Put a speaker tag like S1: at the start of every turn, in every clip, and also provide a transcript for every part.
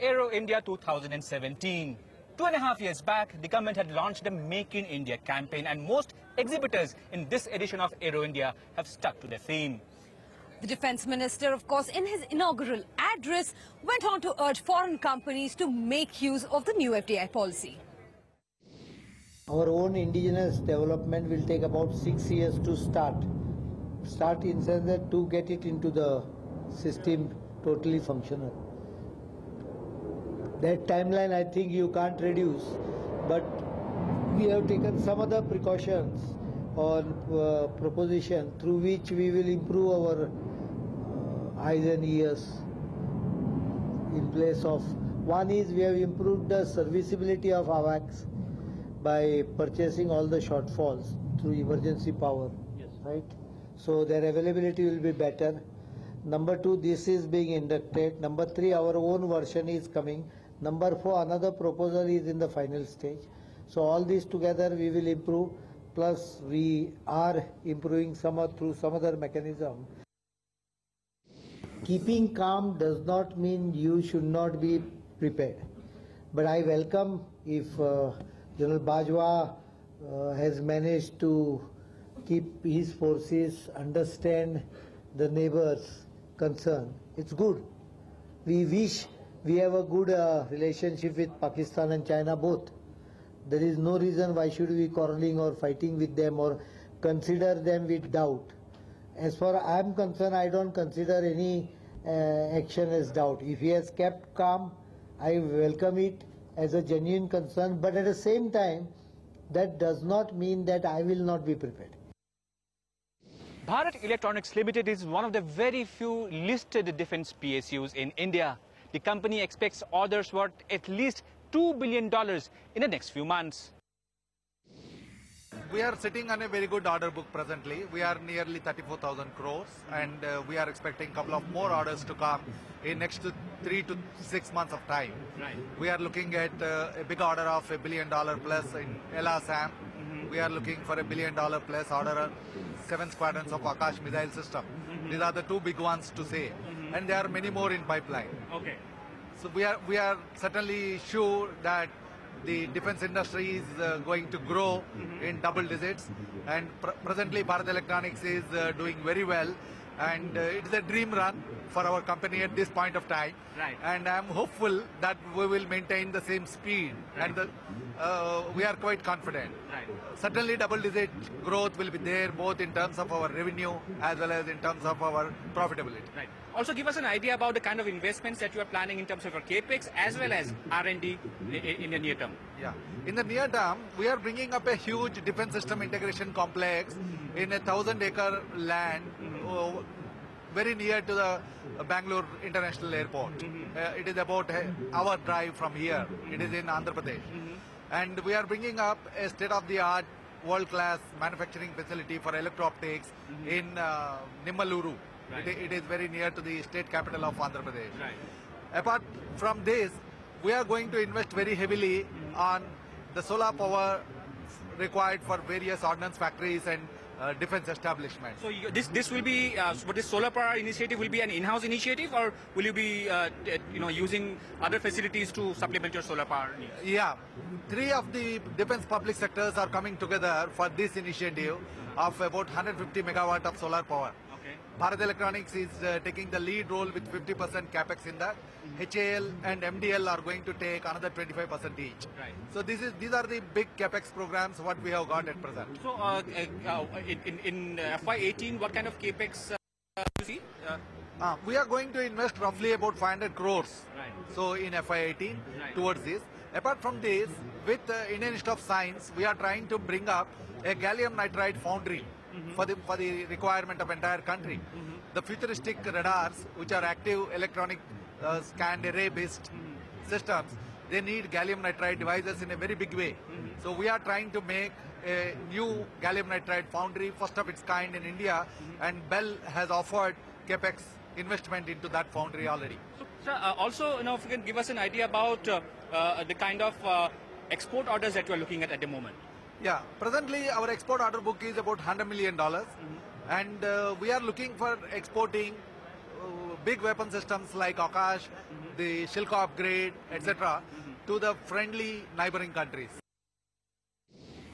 S1: Aero India 2017. 2.5 years back, the government had launched the Make in India campaign, and most exhibitors in this edition of Aero India have stuck to their theme.
S2: The Defence Minister, of course, in his inaugural address, went on to urge foreign companies to make use of the new FDI policy.
S3: Our own indigenous development will take about 6 years to start. Start in sense that to get it into the system totally functional. That timeline I think you can't reduce, but we have taken some other precautions on proposition through which we will improve our eyes and ears in place of. One is we have improved the serviceability of AWACS by purchasing all the shortfalls through emergency power, yes. Right? So their availability will be better. Number 2, this is being inducted. Number 3, our own version is coming. Number 4, another proposal is in the final stage. So all these together we will improve, plus we are improving through some other mechanism. Keeping calm does not mean you should not be prepared. But I welcome if General Bajwa has managed to keep his forces, understand the neighbors' concern. It's good. We wish we have a good relationship with Pakistan and China both. There is no reason why should we quarreling or fighting with them or consider them with doubt. As far as I am concerned, I don't consider any action as doubt. If he has kept calm, I welcome it as a genuine concern, but at the same time, that does not mean that I will not be prepared.
S1: Bharat Electronics Limited is one of the very few listed defense PSUs in India. The company expects orders worth at least $2 billion in the next few months.
S4: We are sitting on a very good order book presently. We are nearly 34,000 crores and we are expecting a couple of more orders to come in next 3 to 6 months of time. Right. We are looking at a big order of $1 billion plus in LRSAM. We are looking for $1 billion plus order 7 squadrons of Akash missile system. These are the 2 big ones to say. And there are many more in pipeline. Okay. So we are certainly sure that the defense industry is going to grow in double digits, and presently Bharat Electronics is doing very well, and it's a dream run for our company at this point of time. Right. And I'm hopeful that we will maintain the same speed, right. And we are quite confident. Right. Certainly double-digit growth will be there, both in terms of our revenue as well as in terms of our profitability. Right.
S1: Also give us an idea about the kind of investments that you are planning in terms of your capex as well as R&D in the near term.
S4: Yeah. In the near term, we are bringing up a huge defense system integration complex in a 1,000-acre land very near to the Bangalore International Airport. It is about an hour drive from here. It is in Andhra Pradesh. And we are bringing up a state-of-the-art world-class manufacturing facility for electro-optics in Nimmaluru. Right. It is very near to the state capital of Andhra Pradesh. Right. Apart from this, we are going to invest very heavily on the solar power required for various ordnance factories and defense establishments.
S1: So this will be, but this solar power initiative will be an in-house initiative, or will you be, using other facilities to supplement your solar power needs?
S4: Yeah, 3 of the defense public sectors are coming together for this initiative of about 150 megawatt of solar power. Bharat Electronics is taking the lead role with 50% capex in that. HAL and MDL are going to take another 25% each. Right. So these are the big capex programs what we have got at present.
S1: So in FY18, what kind of capex do you see?
S4: We are going to invest roughly about 500 crores. Right. So in FY18 right. Towards this. Apart from this, with Indian Institute of Science, we are trying to bring up a gallium nitride foundry. For the requirement of entire country. The futuristic radars, which are active electronic scanned array-based systems, they need gallium nitride devices in a very big way. So we are trying to make a new gallium nitride foundry, first of its kind in India, and BEL has offered capex investment into that foundry already.
S1: So, sir, also, if you can give us an idea about the kind of export orders that you are looking at the moment.
S4: Yeah, presently our export order book is about $100 million, and we are looking for exporting big weapon systems like Akash, the Shilko upgrade, etc., to the friendly neighboring countries.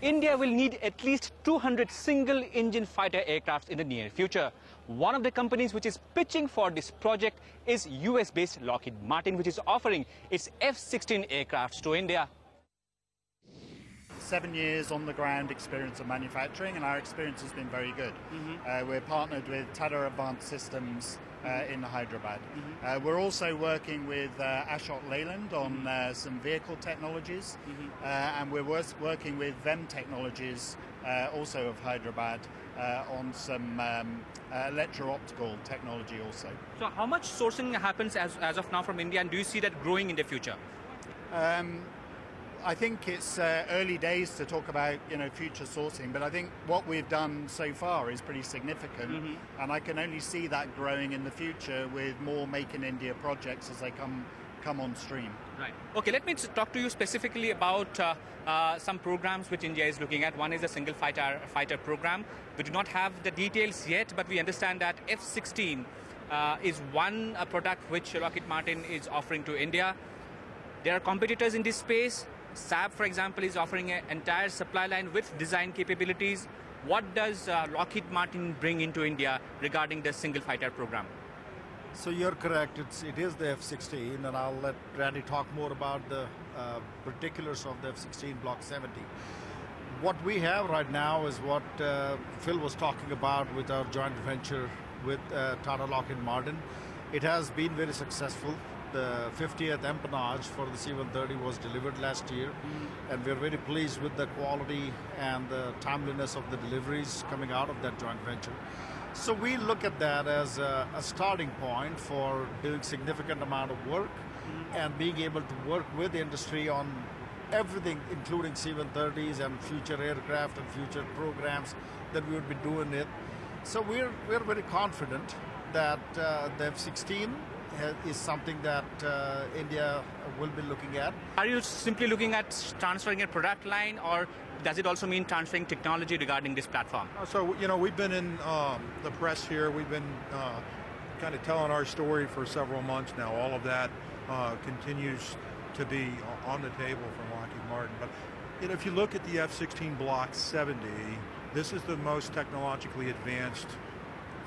S1: India will need at least 200 single-engine fighter aircrafts in the near future. One of the companies which is pitching for this project is US-based Lockheed Martin, which is offering its F-16 aircrafts to India.
S5: 7 years on the ground experience of manufacturing, and our experience has been very good. We're partnered with Tata Advanced Systems in Hyderabad. We're also working with Ashok Leyland on some vehicle technologies, and we're working with VEM Technologies, also of Hyderabad, on some electro-optical technology also.
S1: So how much sourcing happens as of now from India, and do you see that growing in the future?
S5: I think it's early days to talk about future sourcing, but I think what we've done so far is pretty significant, and I can only see that growing in the future with more Make in India projects as they come on stream.
S1: Right. Okay, let me talk to you specifically about some programs which India is looking at. One is a single fighter program. We do not have the details yet, but we understand that F-16 is one product which Lockheed Martin is offering to India. There are competitors in this space. Saab, for example, is offering an entire supply line with design capabilities. What does Lockheed Martin bring into India regarding the single fighter program?
S6: So you're correct, it is the F-16, and I'll let Randy talk more about the particulars of the F-16 Block 70. What we have right now is what Phil was talking about with our joint venture with Tata Lockheed Martin. It has been very successful. The 50th empennage for the C-130 was delivered last year, and we're very pleased with the quality and the timeliness of the deliveries coming out of that joint venture. So we look at that as a starting point for doing significant amount of work and being able to work with the industry on everything, including C-130s and future aircraft and future programs that we would be doing it. So we're very confident that the F-16 is something that India will be looking at.
S1: Are you simply looking at transferring a product line, or does it also mean transferring technology regarding this platform?
S7: So, we've been in the press here. We've been kind of telling our story for several months now. All of that continues to be on the table from Lockheed Martin. But if you look at the F-16 Block 70, this is the most technologically advanced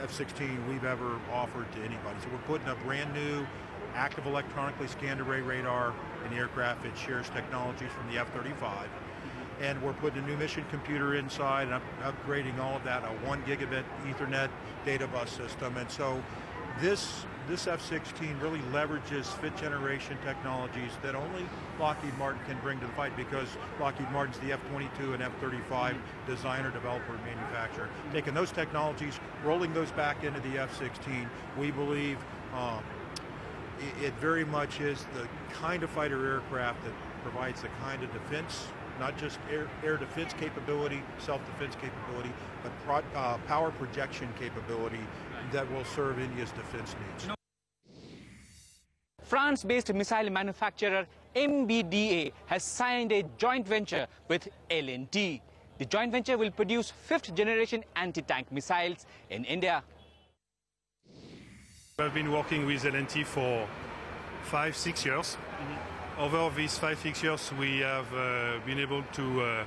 S7: F-16 we've ever offered to anybody. So we're putting a brand new active electronically scanned array radar in the aircraft. It shares technologies from the F-35. And we're putting a new mission computer inside and upgrading all of that, a 1 gigabit Ethernet data bus system. And so this F-16 really leverages fifth generation technologies that only Lockheed Martin can bring to the fight, because Lockheed Martin's the F-22 and F-35 designer, developer, and manufacturer. Taking those technologies, rolling those back into the F-16, we believe it very much is the kind of fighter aircraft that provides the kind of defense, not just air defense capability, self-defense capability, but power projection capability that will serve India's defense needs.
S1: France-based missile manufacturer MBDA has signed a joint venture with L&T. The joint venture will produce fifth-generation anti-tank missiles in India.
S8: I've been working with L&T for 5-6 years. Over these 5-6 years, we have been able to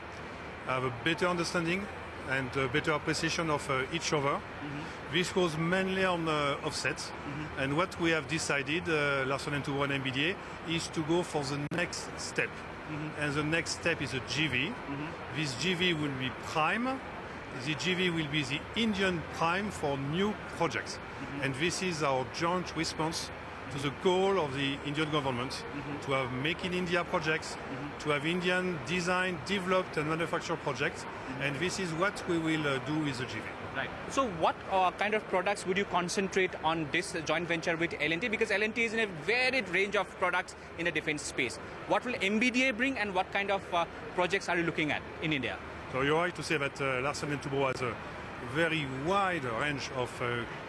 S8: have a better understanding and a better appreciation of each other. This goes mainly on offsets. And what we have decided, Larsen & Toubro and MBDA, is to go for the next step. And the next step is a GV. This GV will be prime. The GV will be the Indian prime for new projects. And this is our joint response to the goal of the Indian government to have Make in India projects, to have Indian design, developed and manufactured projects, and this is what we will do with the GV.
S1: Right. So what kind of products would you concentrate on this joint venture with L&T? Because L&T is in a varied range of products in the defense space. What will MBDA bring, and what kind of projects are you looking at in India?
S8: So you're right to say that Larsen & Toubro has a very wide range of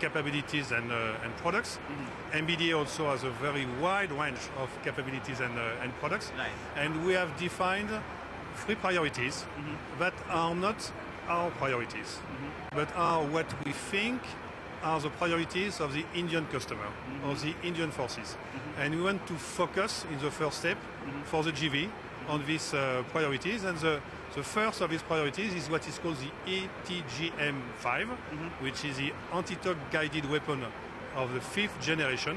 S8: capabilities and products. MBDA also has a very wide range of capabilities and products.
S1: Right.
S8: And we have defined 3 priorities that are not our priorities, but are what we think are the priorities of the Indian customer, of the Indian forces. and we want to focus in the first step for the GV on these priorities. And the first of these priorities is what is called the ATGM-5, which is the anti-tank guided weapon of the 5th generation,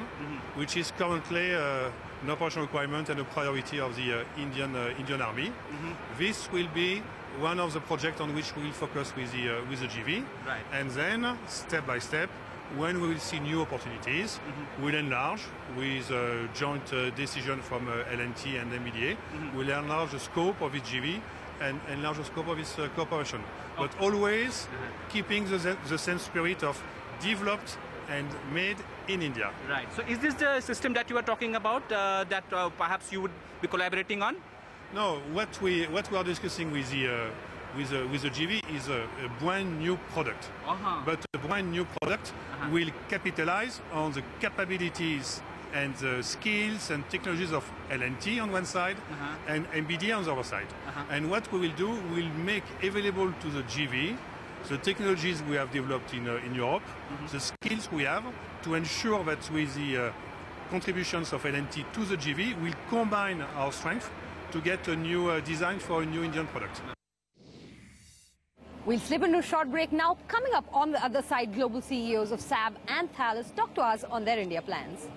S8: which is currently an operational requirement and a priority of the Indian Army. This will be one of the projects on which we will focus with the GV.
S1: Right.
S8: And then, step by step, when we will see new opportunities, we'll enlarge with a joint decision from L&T and MBDA. We'll enlarge the scope of its GV and enlarge the scope of its cooperation. But always keeping the same spirit of developed and made in India.
S1: Right. So is this the system that you are talking about that perhaps you would be collaborating on?
S8: No, what we are discussing with the GV is a brand new product. But a brand new product will capitalize on the capabilities and the skills and technologies of L&T on one side and MBDA on the other side. And what we will do, we'll make available to the GV the technologies we have developed in Europe, the skills we have to ensure that with the contributions of L&T to the GV, we'll combine our strength to get a new design for a new Indian product.
S2: We'll slip into a short break now. Coming up on the other side, global CEOs of SAB and Thales talk to us on their India plans.